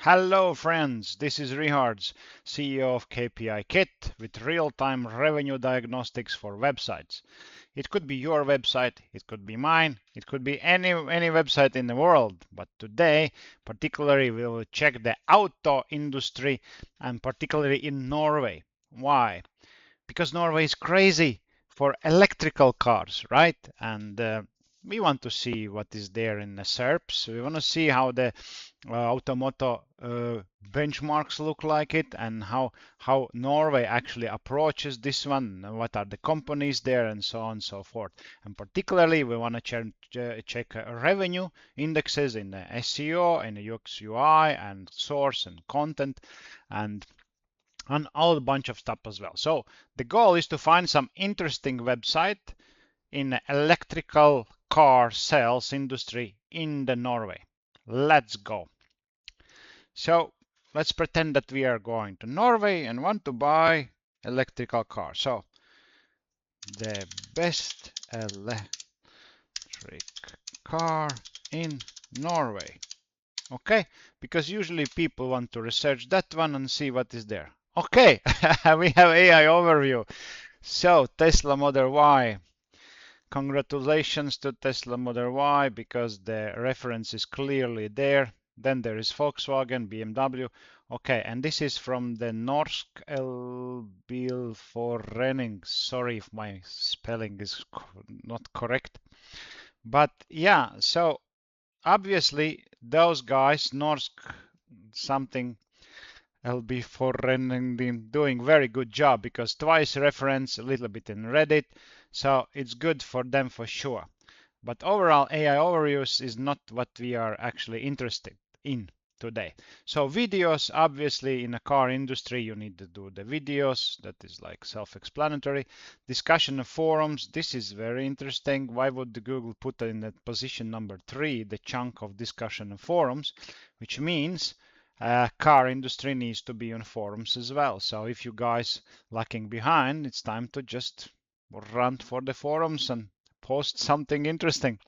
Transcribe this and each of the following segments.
Hello friends, this is Rihards, CEO of KPIKit with real-time revenue diagnostics for websites. It could be your website, it could be mine, it could be any website in the world. But today, particularly, we will check the auto industry and particularly in Norway. Why? Because Norway is crazy for electrical cars, right? And we want to see what is there in the SERPs. We want to see how the automoto benchmarks look like it and how Norway actually approaches this one, what are the companies there and so on and so forth. And particularly we want to check revenue indexes in the SEO, in the UX UI and source and content and all a bunch of stuff as well. So the goal is to find some interesting website in the electrical car sales industry in the Norway. Let's go. So let's pretend that we are going to Norway and want to buy electrical car. So the best electric car in Norway. Okay, because usually people want to research that one and see what is there. Okay, we have AI overview. So Tesla Model Y. Congratulations to Tesla Model Y because the reference is clearly there. Then there is Volkswagen, BMW. Okay, and this is from the Norsk Elbilforening. Sorry if my spelling is not correct. But yeah, so obviously those guys, Norsk something Elbilforening, doing very good job because twice reference, a little bit in Reddit. So it's good for them for sure. But overall, AI overviews is not what we are actually interested in today. So videos, obviously in a car industry, you need to do the videos. That is like self-explanatory. Discussion of forums. This is very interesting. Why would the Google put in that position number 3, the chunk of discussion of forums, which means car industry needs to be on forums as well. So if you guys lacking behind, it's time to just run for the forums and post something interesting.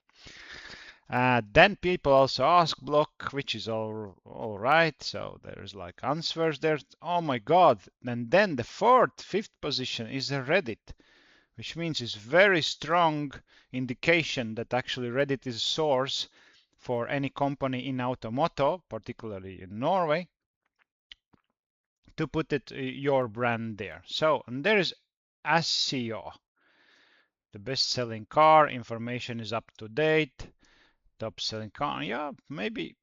Then people also ask block, which is all right. So there's like answers there. Oh my God. And then the fourth, fifth position is a Reddit, which means it's very strong indication that actually Reddit is a source for any company in automotive, particularly in Norway, to put it your brand there. So, and there is Accio, the best-selling car. Information is up to date. Top-selling car. Yeah, maybe.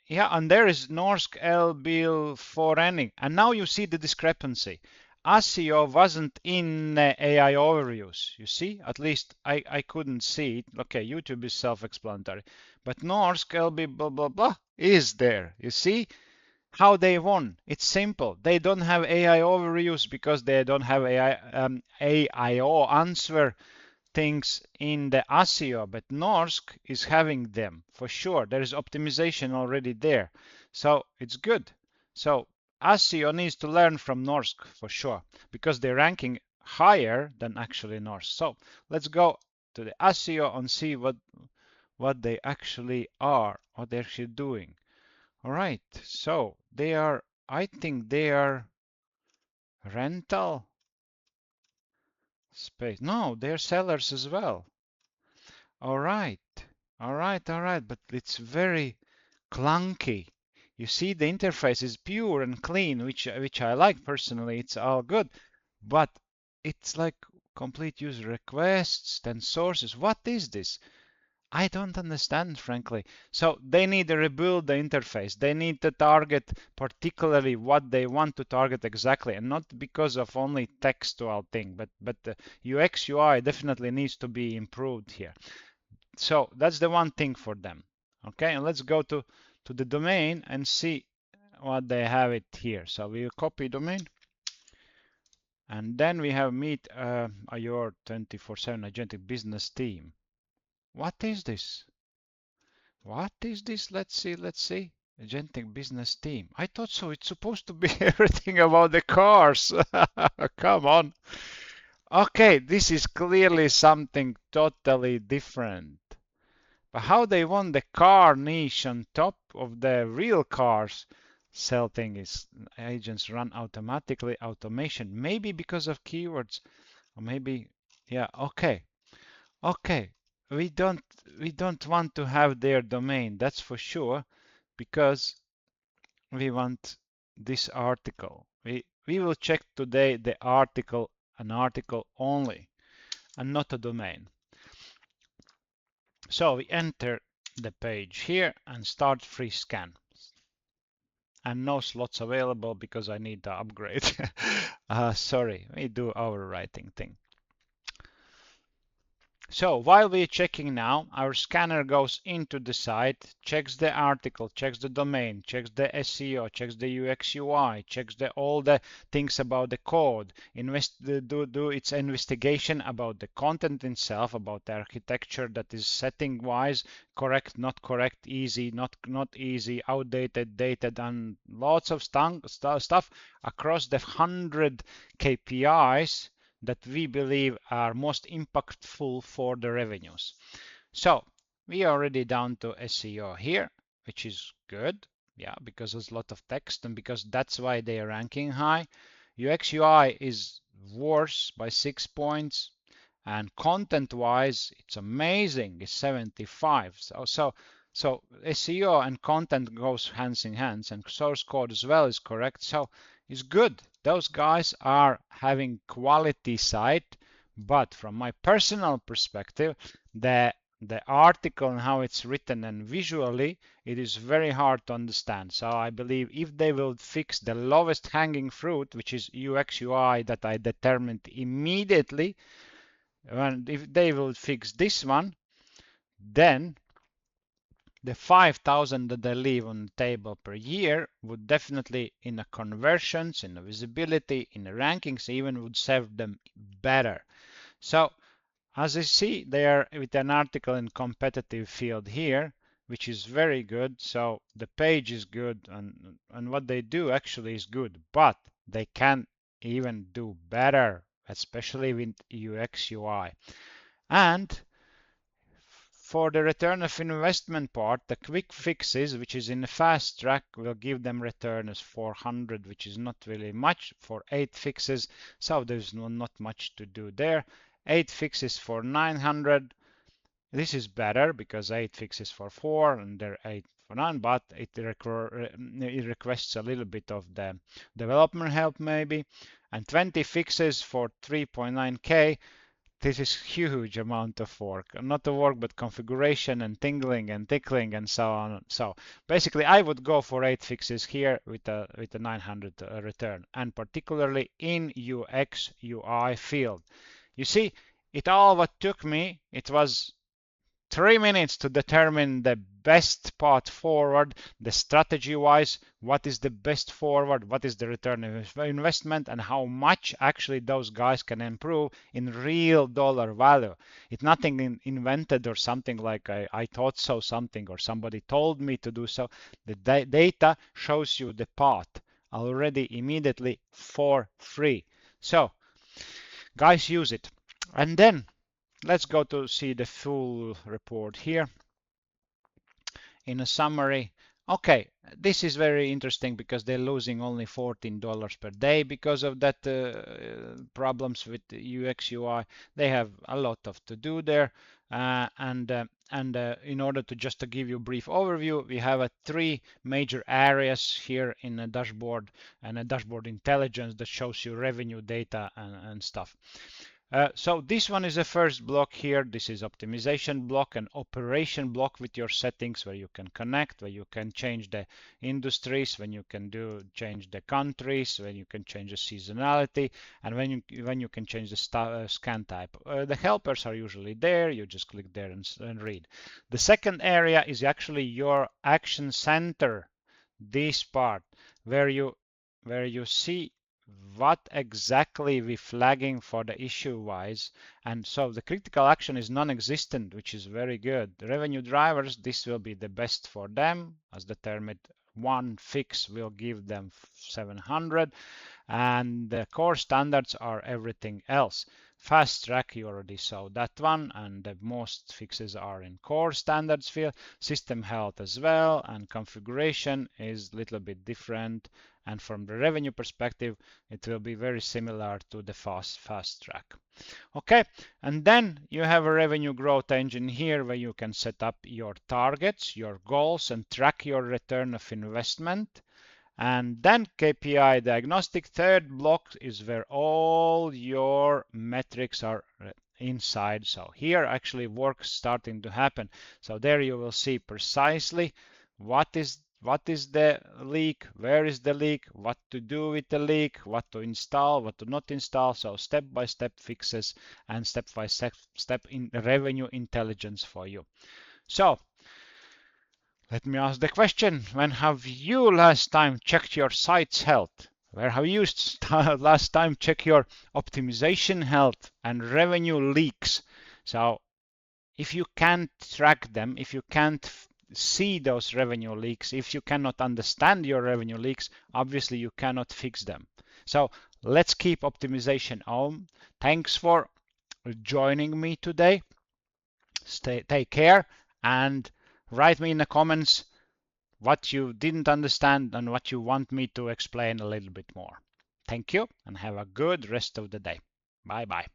Yeah, and there is Norsk Elbilforening. And now you see the discrepancy. Accio wasn't in AI overviews. You see, at least I couldn't see it. Okay, YouTube is self-explanatory, but Norsk LB blah blah blah is there. You see how they won? It's simple. They don't have AI overviews because they don't have AIO answer things in the Accio, but Norsk is having them for sure. There is optimization already there, so it's good. So Accio needs to learn from Norsk for sure because they're ranking higher than actually Norsk. So let's go to the Accio and see what they actually are, what they're actually doing. All right, so they are, I think they are rental space. No, they're sellers as well. All right, but it's very clunky. You see, the interface is pure and clean, which I like personally. It's all good, but it's like complete user requests, then sources. What is this? I don't understand, frankly. So they need to rebuild the interface. They need to target particularly what they want to target exactly, and not because of only textual thing, but the UX UI definitely needs to be improved here. So that's the one thing for them. Okay, and let's go to the domain and see what they have it here. So we'll copy domain. And then we have meet your 24/7 agentic business team. What is this? What is this? Let's see. Agentic business team. I thought so. It's supposed to be everything about the cars. Come on. Okay, this is clearly something totally different. But how they want the car niche on top of the real cars sell thing is agents run automatically, automation, maybe because of keywords, or maybe, yeah, okay, okay. We don't we don't want to have their domain, that's for sure, because we want this article. We will check today the article, an article only, and not a domain. So we enter the page here and start free scan. And no slots available because I need to upgrade. Sorry, we do our writing thing. So while we're checking now, our scanner goes into the site, checks the article, checks the domain, checks the SEO, checks the UX UI, checks all the things about the code, do its investigation about the content itself, about the architecture that is setting wise, correct, not correct, easy, not easy, outdated, dated, and lots of stuff across the 100 KPIs that we believe are most impactful for the revenues. So we are already down to SEO here, which is good. Yeah, because there's a lot of text and because that's why they are ranking high. UX UI is worse by 6 points, and content wise it's amazing, it's 75. So SEO and content goes hands in hands, and source code as well is correct, so it's good. Those guys are having quality site, but from my personal perspective, the article and how it's written and visually, it is very hard to understand. So I believe if they will fix the lowest hanging fruit, which is UX UI that I determined immediately, and if they will fix this one, then the 5,000 that they leave on the table per year would definitely, in the conversions, in the visibility, in the rankings, even would serve them better. So as you see, they are with an article in competitive field here, which is very good. So the page is good, and what they do actually is good, but they can even do better, especially with UX UI. And for the return of investment part, the quick fixes, which is in the fast track, will give them return as 400, which is not really much for 8 fixes. So there's not much to do there. 8 fixes for 900. This is better because 8 fixes for 4 and they're 8 for 9, but it requests a little bit of the development help maybe. And 20 fixes for 3.9K. This is huge amount of work. Not the work, but configuration and tingling and tickling and so on. So basically, I would go for 8 fixes here with a 900 return, and particularly in UX UI field. You see, it all what took me, it was 3 minutes to determine the best path forward, the strategy wise, what is the best forward, what is the return of investment, and how much actually those guys can improve in real dollar value. It's nothing invented or something like I thought so something or somebody told me to do so. The data shows you the path already immediately for free. So guys, use it. And then let's go to see the full report here. In a summary, okay, this is very interesting because they're losing only $14 per day because of that problems with UX UI. They have a lot of to do there, and in order to just to give you a brief overview, we have 3 major areas here in a dashboard and a dashboard intelligence that shows you revenue data and stuff. So this one is the first block here. This is optimization block and operation block with your settings where you can connect, where you can change the industries, when you can change the countries, when you can change the seasonality, and when you can change the scan type. The helpers are usually there. You just click there and read. The second area is actually your action center. This part where you see what exactly we flagging for the issue wise, and so the critical action is non-existent, which is very good. The revenue drivers, this will be the best for them as determined. One fix will give them 700, and the core standards are everything else. Fast track, you already saw that one, and the most fixes are in core standards field, system health as well, and configuration is a little bit different. And from the revenue perspective, it will be very similar to the fast track. Okay, and then you have a revenue growth engine here where you can set up your targets, your goals, and track your return of investment. And then KPI diagnostic, third block is where all your metrics are inside. So here actually work's starting to happen. So there you will see precisely what is the leak, where is the leak, what to do with the leak, what to install, what to not install. So step-by-step fixes and step-by-step in revenue intelligence for you. So let me ask the question, when have you last time checked your site's health? Where have you last time checked your optimization health and revenue leaks? So if you can't track them, if you can't see those revenue leaks, if you cannot understand your revenue leaks, obviously you cannot fix them. So let's keep optimization on. Thanks for joining me today. Take care and write me in the comments what you didn't understand and what you want me to explain a little bit more. Thank you and have a good rest of the day. Bye bye.